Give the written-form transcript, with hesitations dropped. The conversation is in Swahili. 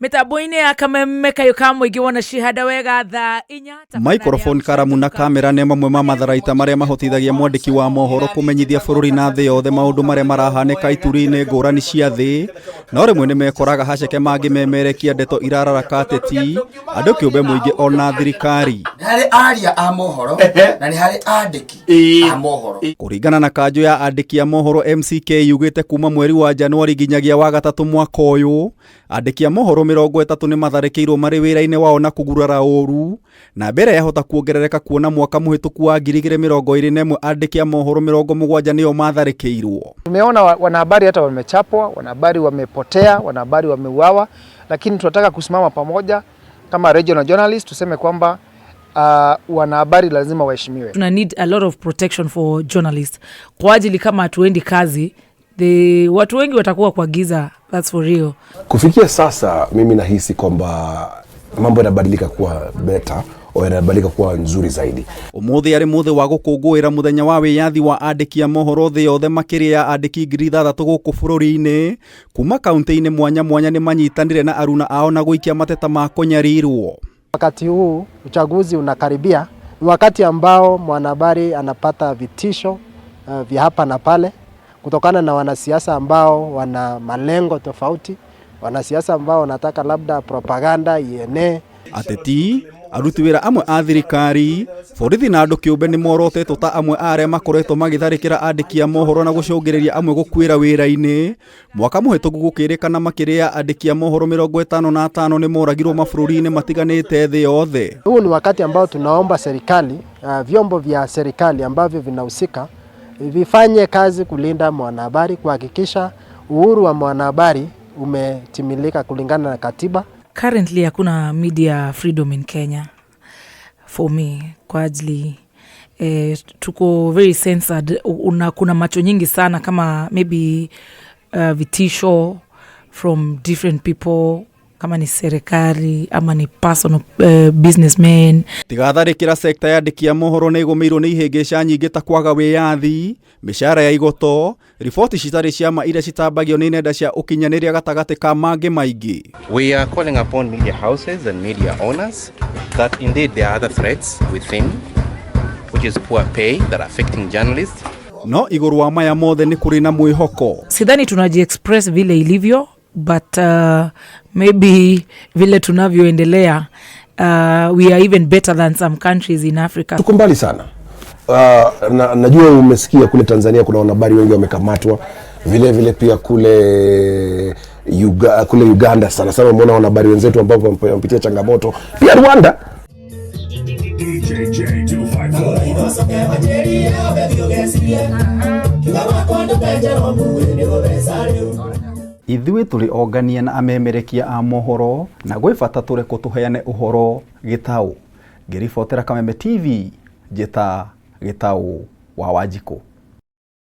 Mitambo-ini ya Kameme kayuka muingi wona cihanda wega thaa 4. Microphone, karamu na kamera nĩ mamwe ma matharaita marĩa mahotithagia mwandĩki wa mohoro kũmenyithia bũrũri na thĩ yothe maũndũ marĩa marahanĩka ituri-inĩ ngũrani cia thĩ, no rĩmwe nĩ mekoraga haceke mangĩmemerekia ndeto irararaka ateti, andũ kĩũmbe mũingĩ ona thirikari. Nĩ harĩ aria a mohoro na nĩ harĩ andĩki a mohoro. Kũringana na kanjũ ya andĩki a mohoro MCK yugĩte kuma mweri wa Januari nginyagia wa gatatũ mwaka ũyũ, andĩki a mohoro 30 nĩ matharĩkĩirwo marĩ wĩra-inĩ wao na kũgurara ũru, na mbere yahota kuongerereka kuona mwaka mũhĩtũku wa 2021 andĩki a mohoro 70 nĩo matharĩkĩirwo. Tumeona wanahabari hata wamechapwa, wanahabari wamepotea, wanahabari wameuawa, lakini tunataka kusimama pamoja kama regional journalist tuseme kwamba wanahabari lazima waheshimiwe. Tuna need a lot of protection for journalists. Kwa ajili kama hatuendi kazi, watu wengi watakuwa kwa giza, that's for real. Kufikia sasa mimi nahisi kwamba mambo yanabadilika kuwa better o yanabadilika kuwa nzuri zaidi. Umuthi ari muthi wa gukungũĩra muthenya wa wiyathi wa andĩki a mohoro thĩ yothe makĩria ya andĩki 6,000 gũkũ bũrũri-inĩ kuma kaunti-inĩ mwanya mwanya nĩ manyitanire na aruna ao na gũikia mateta ma kũnyarirwo. Wakati huu uchaguzi unakaribia, ni wakati ambao mwanahabari anapata vitisho vya hapa na pale kutokana na wanasiasa ambao wana malengo tofauti, wanasiasa ambao wanataka labda propaganda ienee. Ateti, aruti wĩra amwe a thirikari, borithi na andũ kĩũmbe nĩ morotetwo ta amwe arĩa makoretwo magĩtharĩkĩra andĩki a mohoro na gũcũngĩrĩria amwe gũkuĩra wĩra-inĩ. Mwaka mũhĩtũku gũkĩrĩkana makĩria ya andĩki a mohoro 55 nĩ moragirwo mabũrũri-inĩ matiganĩte thĩ yothe. Huu ni wakati ambao tunaomba serikali, vyombo vya serikali ambavyo vinahusika vifanye kazi kulinda mwanahabari, kuhakikisha uhuru wa mwanahabari umetimilika kulingana na katiba. Currently hakuna media freedom in Kenya for me. Kwa ajili tuko very censored. Kuna macho nyingi sana kama maybe vitisho from different people, kama ni serikali ama ni personal businessmen. Tigatharĩkĩra sekta ya andĩki a mohoro nĩ ĩgũmĩirwo nĩ ihĩngĩca nyingĩ ta kwaga wĩyathi, mĩcara ya igoto, riboti citarĩ cia ma iria citambagio nĩ nenda cia ũkinyanĩria gatagatĩ ka mangĩ maingĩ. We are calling upon media houses and media owners that indeed there are other threats within, which is poor pay that are affecting journalists. No igũrũ wa maya mothe nĩ kũrĩ na mwĩhoko. Sidhani tunaji-express vile ilivyo, but maybe vile tunavyoendelea we are even better than some countries in Africa. Tuko mbali sana. Najua umesikia kule Tanzania kuna wanahabari wengi wamekamatwa, vile vile pia kule Uganda sana sana umeona wanahabari wenzetu ambao wamepitia changamoto, pia Rwanda. Ithuĩ tũrĩ ongania na amemerekia a mohoro na gwĩ bata tũrekwo tũheane ũhoro gĩtaũ. Ngĩribotera Kameme TV, njĩta Gĩtaũ wa Wanjikũ.